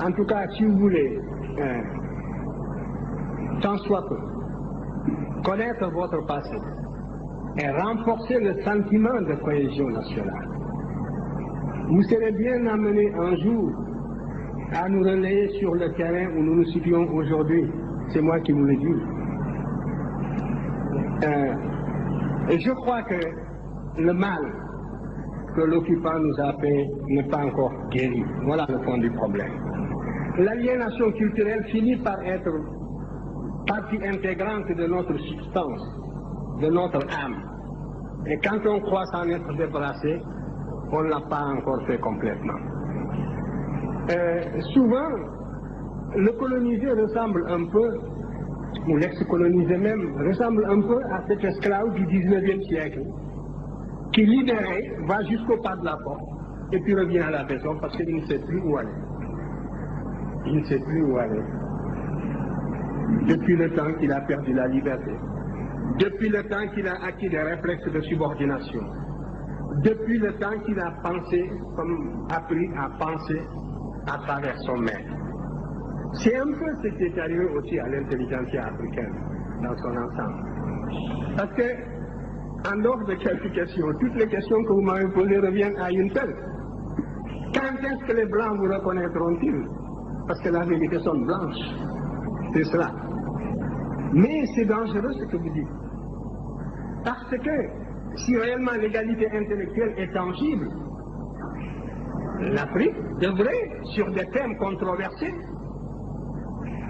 En tout cas, si vous voulez, tant soit peu, connaître votre passé et renforcer le sentiment de cohésion nationale, vous serez bien amené un jour à nous relayer sur le terrain où nous nous situons aujourd'hui. C'est moi qui vous le dis. Et je crois que le mal que l'occupant nous a fait n'est pas encore guéri. Voilà le fond du problème. L'aliénation culturelle finit par être partie intégrante de notre substance, de notre âme. Et quand on croit s'en être débarrassé, on ne l'a pas encore fait complètement. Souvent, le colonisé ressemble un peu, ou l'ex-colonisé même, ressemble un peu à cet esclave du 19e siècle, qui libéré va jusqu'au pas de la porte, et puis revient à la maison parce qu'il ne sait plus où aller. Il ne sait plus où aller. Depuis le temps qu'il a perdu la liberté, depuis le temps qu'il a acquis des réflexes de subordination, depuis le temps qu'il a pensé, comme appris à penser à travers son maître. C'est un peu ce qui est arrivé aussi à l'intelligentsia africaine dans son ensemble. Parce que, en dehors de quelques questions, toutes les questions que vous m'avez posées reviennent à une seule. Quand est-ce que les Blancs vous reconnaîtront-ils? Parce que la vérité sonne blanche. C'est cela. Mais c'est dangereux ce que vous dites. Parce que si réellement l'égalité intellectuelle est tangible, l'Afrique devrait, sur des thèmes controversés,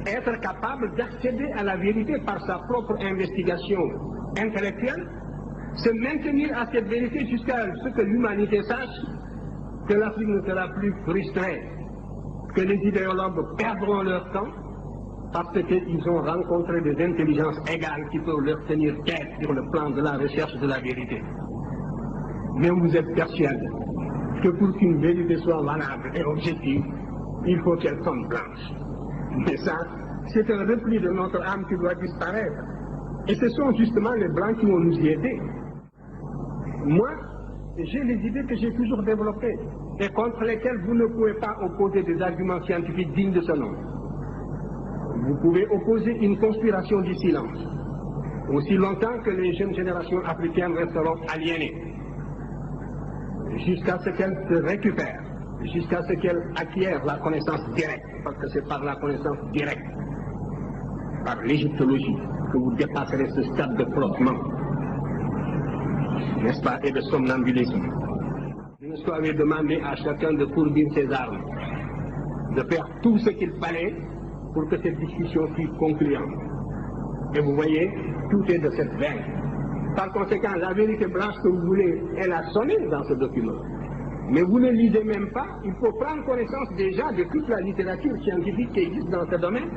être capable d'accéder à la vérité par sa propre investigation intellectuelle, se maintenir à cette vérité jusqu'à ce que l'humanité sache que l'Afrique ne sera plus frustrée, que les idéologues perdront leur temps parce qu'ils ont rencontré des intelligences égales qui peuvent leur tenir tête sur le plan de la recherche de la vérité. Mais vous êtes persuadé que pour qu'une vérité soit valable et objective, il faut qu'elle tombe blanche. Mais ça, c'est un repli de notre âme qui doit disparaître. Et ce sont justement les Blancs qui vont nous y aider. Moi, j'ai les idées que j'ai toujours développées et contre lesquelles vous ne pouvez pas opposer des arguments scientifiques dignes de ce nom. Vous pouvez opposer une conspiration du silence, aussi longtemps que les jeunes générations africaines resteront aliénées, jusqu'à ce qu'elles se récupèrent, jusqu'à ce qu'elles acquièrent la connaissance directe, parce que c'est par la connaissance directe, par l'égyptologie, que vous dépasserez ce stade de flottement, n'est-ce pas, et de somnambulisme. Vous avez demandé à chacun de fourbir ses armes, de faire tout ce qu'il fallait pour que cette discussion fût concluante. Et vous voyez, tout est de cette veine. Par conséquent, la vérité blanche que vous voulez, elle a sonné dans ce document. Mais vous ne lisez même pas, il faut prendre connaissance déjà de toute la littérature scientifique qui existe dans ce domaine.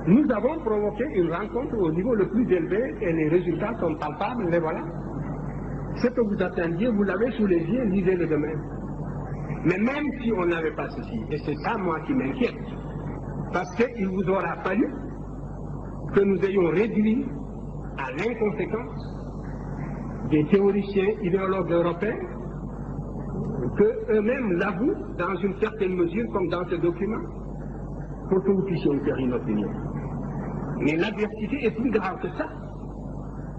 Nous avons provoqué une rencontre au niveau le plus élevé et les résultats sont palpables, les voilà. Ce que vous attendiez, vous l'avez sous les yeux, lisez-le demain. Mais même si on n'avait pas ceci, et c'est ça moi qui m'inquiète, parce qu'il vous aura fallu que nous ayons réduit à l'inconséquence des théoriciens idéologues européens, qu'eux-mêmes l'avouent dans une certaine mesure, comme dans ce document, pour que vous puissiez faire une opinion. Mais l'adversité est plus grave que ça.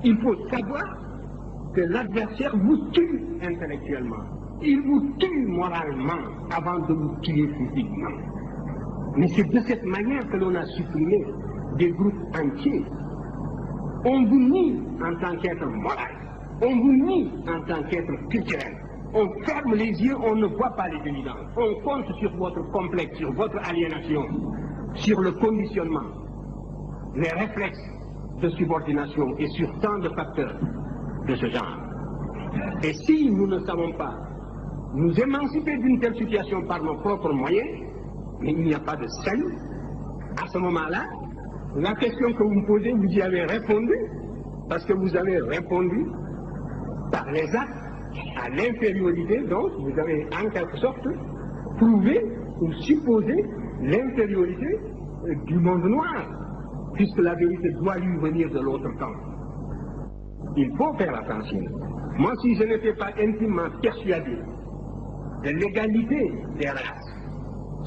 Il faut savoir que l'adversaire vous tue intellectuellement. Il vous tue moralement avant de vous tuer physiquement. Mais c'est de cette manière que l'on a supprimé des groupes entiers. On vous nie en tant qu'être moral. On vous nie en tant qu'être culturel. On ferme les yeux, on ne voit pas les évidences. On compte sur votre complexe, sur votre aliénation, sur le conditionnement, les réflexes de subordination et sur tant de facteurs de ce genre. Et si nous ne savons pas nous émanciper d'une telle situation par nos propres moyens, mais il n'y a pas de salut, à ce moment-là, la question que vous me posez, vous y avez répondu, parce que vous avez répondu par les actes à l'infériorité, donc vous avez en quelque sorte prouvé ou supposé l'infériorité du monde noir, puisque la vérité doit lui venir de l'autre camp. Il faut faire attention. Moi, si je n'étais pas intimement persuadé de l'égalité des races,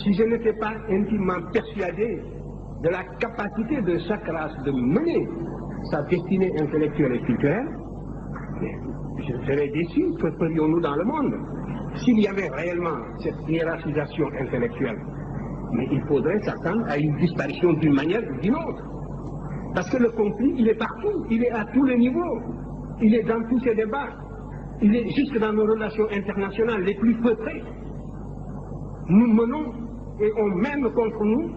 si je n'étais pas intimement persuadé de la capacité de chaque race de mener sa destinée intellectuelle et culturelle, je serais déçu. Que ferions-nous dans le monde s'il y avait réellement cette hiérarchisation intellectuelle? Mais il faudrait s'attendre à une disparition d'une manière ou d'une autre. Parce que le conflit, il est partout, il est à tous les niveaux, il est dans tous ces débats, il est jusque dans nos relations internationales les plus feutrées. Nous menons et on mène contre nous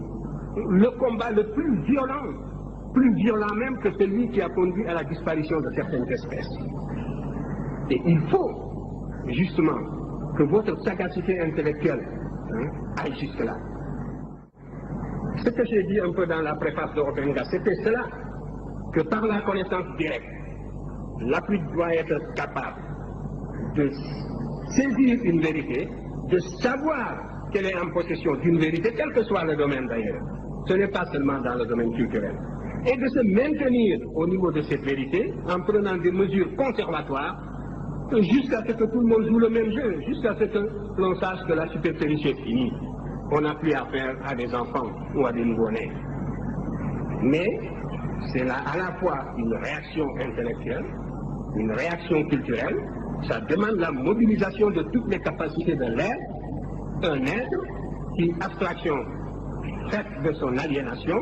le combat le plus violent même que celui qui a conduit à la disparition de certaines espèces. Et il faut justement que votre sagacité intellectuelle aille jusque-là. Ce que j'ai dit un peu dans la préface de Obenga, c'était cela, que par la connaissance directe, l'Afrique doit être capable de saisir une vérité, de savoir qu'elle est en possession d'une vérité, quel que soit le domaine d'ailleurs. Ce n'est pas seulement dans le domaine culturel. Et de se maintenir au niveau de cette vérité en prenant des mesures conservatoires jusqu'à ce que tout le monde joue le même jeu, jusqu'à ce que l'on sache que la supercherie est finie. On n'a plus affaire à des enfants ou à des nouveau-nés. Mais c'est là à la fois une réaction intellectuelle, une réaction culturelle, ça demande la mobilisation de toutes les capacités de l'être, un être qui, abstraction faite de son aliénation,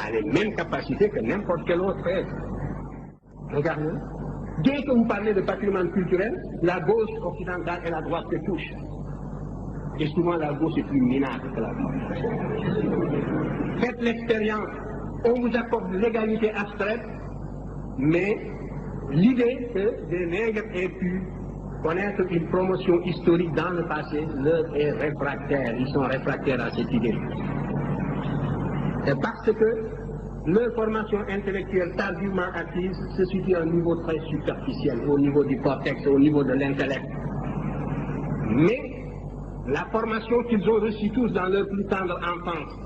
a les mêmes capacités que n'importe quel autre être. Regardez, dès que vous parlez de patrimoine culturel, la gauche occidentale et la droite se touchent. Et souvent la gauche est plus minable que la droite. Faites l'expérience, on vous accorde l'égalité abstraite, mais l'idée que des nègres aient pu connaître une promotion historique dans le passé leur est réfractaire, ils sont réfractaires à cette idée. C'est parce que leur formation intellectuelle tardivement acquise se situe à un niveau très superficiel, au niveau du cortex, au niveau de l'intellect. Mais la formation qu'ils ont reçue tous dans leur plus tendre enfance,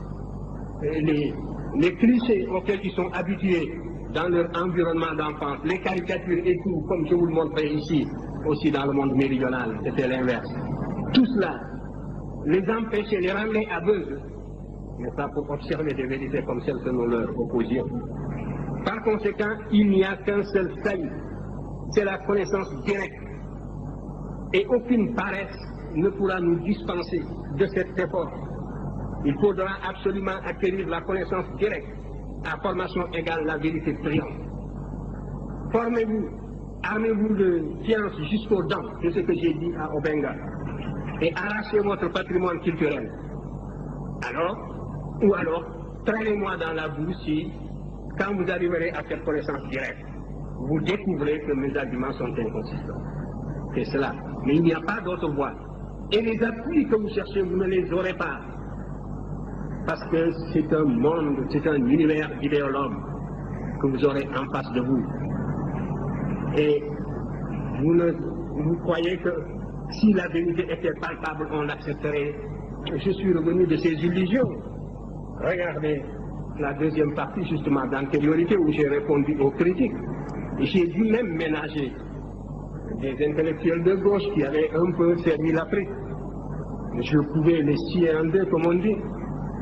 les clichés auxquels ils sont habitués dans leur environnement d'enfance, les caricatures et tout, comme je vous le montrais ici, aussi dans le monde méridional, c'était l'inverse. Tout cela les empêchait, les rendait aveugles, n'est-ce pas, pour observer des vérités comme celles que nous leur opposions. Par conséquent, il n'y a qu'un seul salut, c'est la connaissance directe. Et aucune paresse ne pourra nous dispenser de cet effort. Il faudra absolument acquérir la connaissance directe. À formation égale, la vérité triomphe. Formez-vous, armez-vous de science jusqu'aux dents, c'est ce que j'ai dit à Obenga, et arrachez votre patrimoine culturel. Alors, traînez-moi dans la boue si, quand vous arriverez à cette connaissance directe, vous découvrez que mes arguments sont inconsistants. C'est cela. Mais il n'y a pas d'autre voie. Et les appuis que vous cherchez, vous ne les aurez pas. Parce que c'est un monde, c'est un univers d'idéologues que vous aurez en face de vous. Et vous croyez que si la vérité était palpable, on l'accepterait. Je suis revenu de ces illusions. Regardez la deuxième partie justement d'antériorité où j'ai répondu aux critiques. Et j'ai dû même ménager des intellectuels de gauche qui avaient un peu servi l'Afrique. Je pouvais les scier en deux, comme on dit.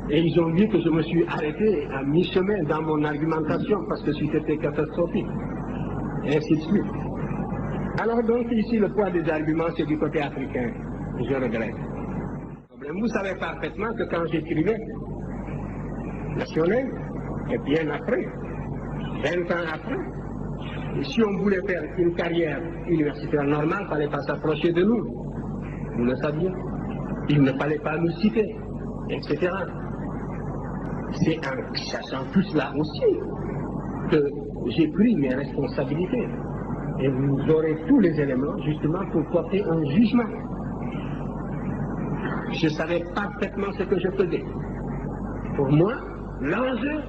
Et ils ont dit que je me suis arrêté à mi-chemin dans mon argumentation parce que c'était catastrophique. Et ainsi de suite. Alors donc ici, le poids des arguments, c'est du côté africain. Je regrette. Vous savez parfaitement que quand j'écrivais National, et bien après, 20 ans après, et si on voulait faire une carrière universitaire normale, il ne fallait pas s'approcher de nous. Vous le saviez. Il ne fallait pas nous citer, etc. C'est en sachant tout cela aussi que j'ai pris mes responsabilités. Et vous aurez tous les éléments justement pour porter un jugement. Je savais parfaitement ce que je faisais. Pour moi, l'enjeu,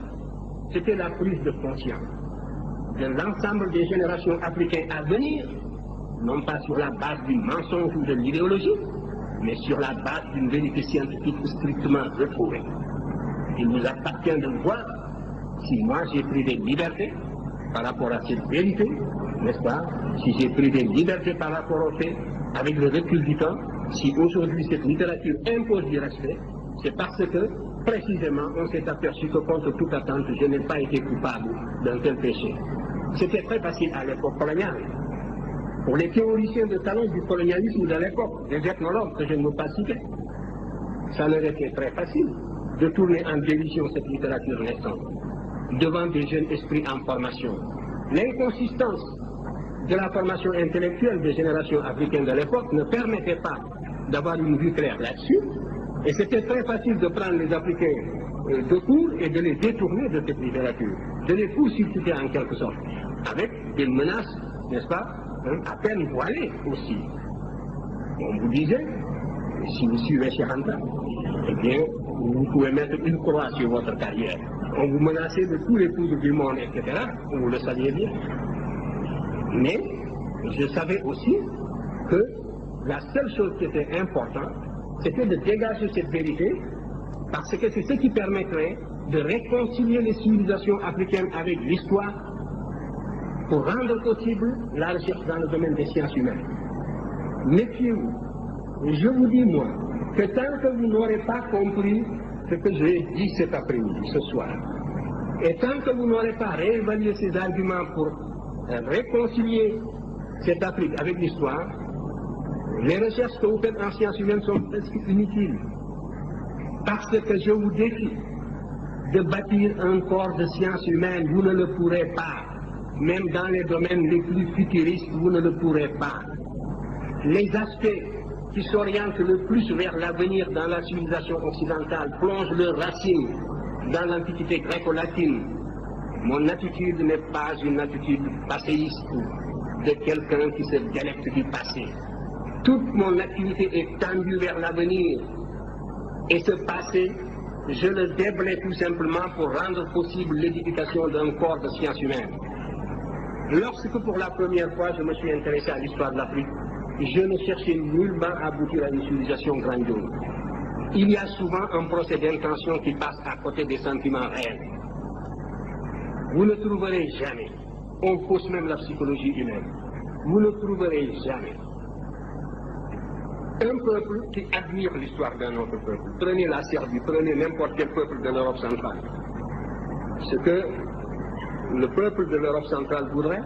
c'était la prise de conscience de l'ensemble des générations africaines à venir, non pas sur la base du mensonge ou de l'idéologie, mais sur la base d'une vérité scientifique strictement retrouvée. Il nous appartient de voir si moi j'ai pris des libertés par rapport à cette vérité, n'est-ce pas? Si j'ai pris des libertés par rapport au fait, avec le recul du temps, si aujourd'hui cette littérature impose du respect, c'est parce que, précisément, on s'est aperçu que contre toute attente, je n'ai pas été coupable d'un tel péché. C'était très facile à l'époque coloniale. Pour les théoriciens de talent du colonialisme de l'époque, des ethnologues que je ne veux pas citer, ça leur était très facile de tourner en dérision cette littérature naissante devant des jeunes esprits en formation. L'inconsistance de la formation intellectuelle des générations africaines de l'époque ne permettait pas d'avoir une vue claire là-dessus, et c'était très facile de prendre les Africains de court et de les détourner de cette littérature, de les court-circuiter en quelque sorte, avec des menaces, n'est-ce pas, à peine voilées aussi. On vous disait, si vous suivez Cheikh Anta, eh bien, vous pouvez mettre une croix sur votre carrière. On vous menaçait de tous les poudres du monde, etc. Vous le saviez bien. Mais je savais aussi que la seule chose qui était importante, c'était de dégager cette vérité, parce que c'est ce qui permettrait de réconcilier les civilisations africaines avec l'histoire pour rendre possible la recherche dans le domaine des sciences humaines. Méfiez-vous. Je vous dis, moi, que tant que vous n'aurez pas compris ce que j'ai dit cet après-midi, ce soir, et tant que vous n'aurez pas réévalué ces arguments pour réconcilier cette Afrique avec l'histoire, les recherches que vous faites en sciences humaines sont presque inutiles. Parce que je vous défie de bâtir un corps de sciences humaines, vous ne le pourrez pas. Même dans les domaines les plus futuristes, vous ne le pourrez pas. Les aspects qui s'orientent le plus vers l'avenir dans la civilisation occidentale plongent leurs racines dans l'antiquité gréco-latine. Mon attitude n'est pas une attitude passéiste de quelqu'un qui se délecte du passé. Toute mon activité est tendue vers l'avenir. Et ce passé, je le déblaye tout simplement pour rendre possible l'édification d'un corps de sciences humaines. Lorsque pour la première fois je me suis intéressé à l'histoire de l'Afrique, je ne cherchais nullement à aboutir à une civilisation grandiose. Il y a souvent un procès d'intention qui passe à côté des sentiments réels. Vous ne trouverez jamais, on fausse même la psychologie humaine, vous ne trouverez jamais un peuple qui admire l'histoire d'un autre peuple. Prenez la Serbie, prenez n'importe quel peuple de l'Europe centrale. Ce que le peuple de l'Europe centrale voudrait,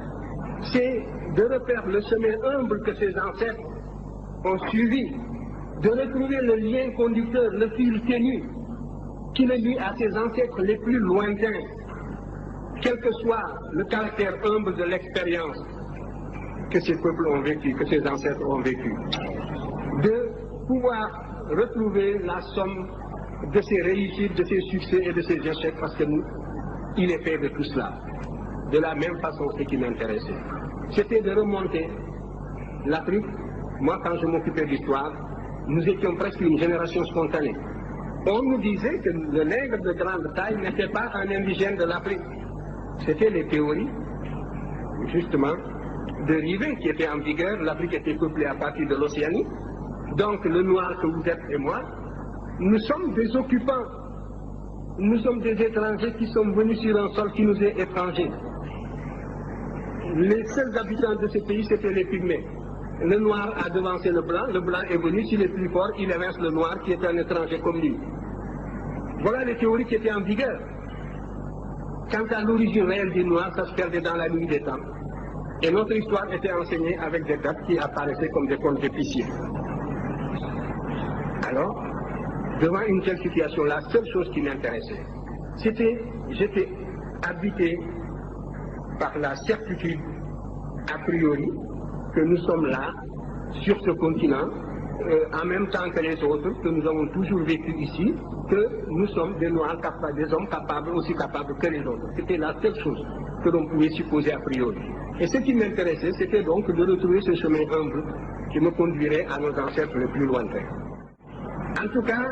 c'est de refaire le chemin humble que ses ancêtres ont suivi, de retrouver le lien conducteur, le fil ténu, qui le lie à ses ancêtres les plus lointains, quel que soit le caractère humble de l'expérience que ces peuples ont vécu, que ces ancêtres ont vécu. De pouvoir retrouver la somme de ses réussites, de ses succès et de ses échecs, parce que nous, il est fait de tout cela. De la même façon, ce qui m'intéressait, c'était de remonter l'Afrique. Moi, quand je m'occupais d'histoire, nous étions presque une génération spontanée. On nous disait que le nègre de grande taille n'était pas un indigène de l'Afrique. C'était les théories, justement, de Rivet qui étaient en vigueur. L'Afrique était peuplée à partir de l'Océanie. Donc, le noir que vous êtes et moi, nous sommes des occupants. Nous sommes des étrangers qui sont venus sur un sol qui nous est étranger. Les seuls habitants de ce pays, c'était les Pygmées. Le noir a devancé le blanc est venu, s'il est plus fort, il évince le noir qui est un étranger comme lui. Voilà les théories qui étaient en vigueur. Quant à l'origine réelle du noir, ça se perdait dans la nuit des temps. Et notre histoire était enseignée avec des dates qui apparaissaient comme des contes épiciers. Alors, devant une telle situation, la seule chose qui m'intéressait, c'était, j'étais habité par la certitude, a priori, que nous sommes là, sur ce continent, en même temps que les autres, que nous avons toujours vécu ici, que nous sommes des Noirs capables, des hommes capables, aussi capables que les autres. C'était la seule chose que l'on pouvait supposer a priori. Et ce qui m'intéressait, c'était donc de retrouver ce chemin humble qui me conduirait à nos ancêtres les plus lointains. En tout cas,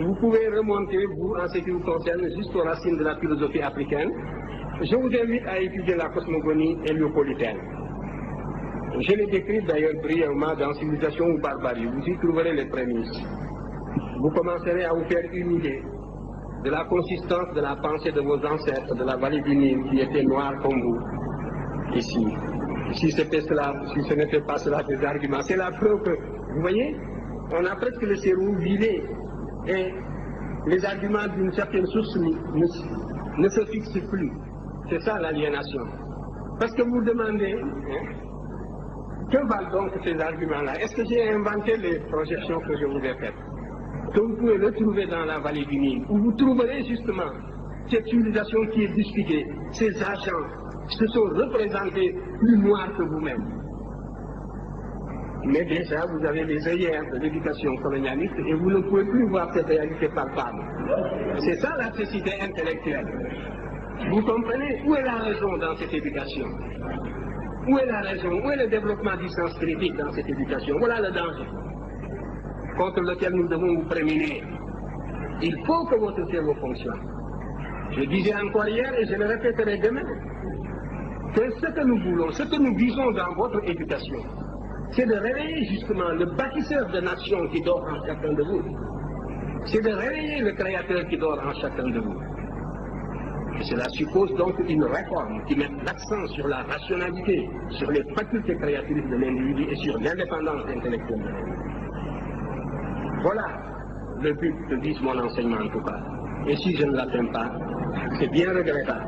vous pouvez remonter, vous, en ce qui vous concerne, jusqu'aux racines de la philosophie africaine. Je vous invite à étudier la cosmogonie héliopolitaine. Je l'ai décrite d'ailleurs brièvement dans Civilisation ou Barbarie. Vous y trouverez les prémices. Vous commencerez à vous faire une idée de la consistance de la pensée de vos ancêtres de la vallée du Nil qui étaient noirs comme vous, ici. Si c'était cela, si ce n'était pas cela, des arguments. C'est la preuve que, vous voyez, on a presque le cerveau vidé. Et les arguments d'une certaine source ne se fixent plus. C'est ça l'aliénation. Parce que vous demandez, que valent donc ces arguments-là? Est-ce que j'ai inventé les projections que je vous ai faites? Que vous pouvez retrouver dans la vallée du Nil, où vous trouverez justement cette civilisation qui est distinguée. Ces agents se sont représentés plus noirs que vous-même. Mais déjà, vous avez les œillères de l'éducation colonialiste et vous ne pouvez plus voir cette réalité palpable. C'est ça la cécité intellectuelle. Vous comprenez? Où est la raison dans cette éducation? Où est la raison? Où est le développement du sens critique dans cette éducation? Voilà le danger contre lequel nous devons vous prémunir. Il faut que votre cerveau fonctionne. Je disais encore hier et je le répéterai demain, que ce que nous voulons, ce que nous visons dans votre éducation, c'est de réveiller justement le bâtisseur de nation qui dort en chacun de vous. C'est de réveiller le créateur qui dort en chacun de vous. Et cela suppose donc une réforme qui mette l'accent sur la rationalité, sur les facultés créatrices de l'individu et sur l'indépendance intellectuelle de l'individu. Voilà le but que vise mon enseignement en tout cas. Et si je ne l'atteins pas, c'est bien regrettable.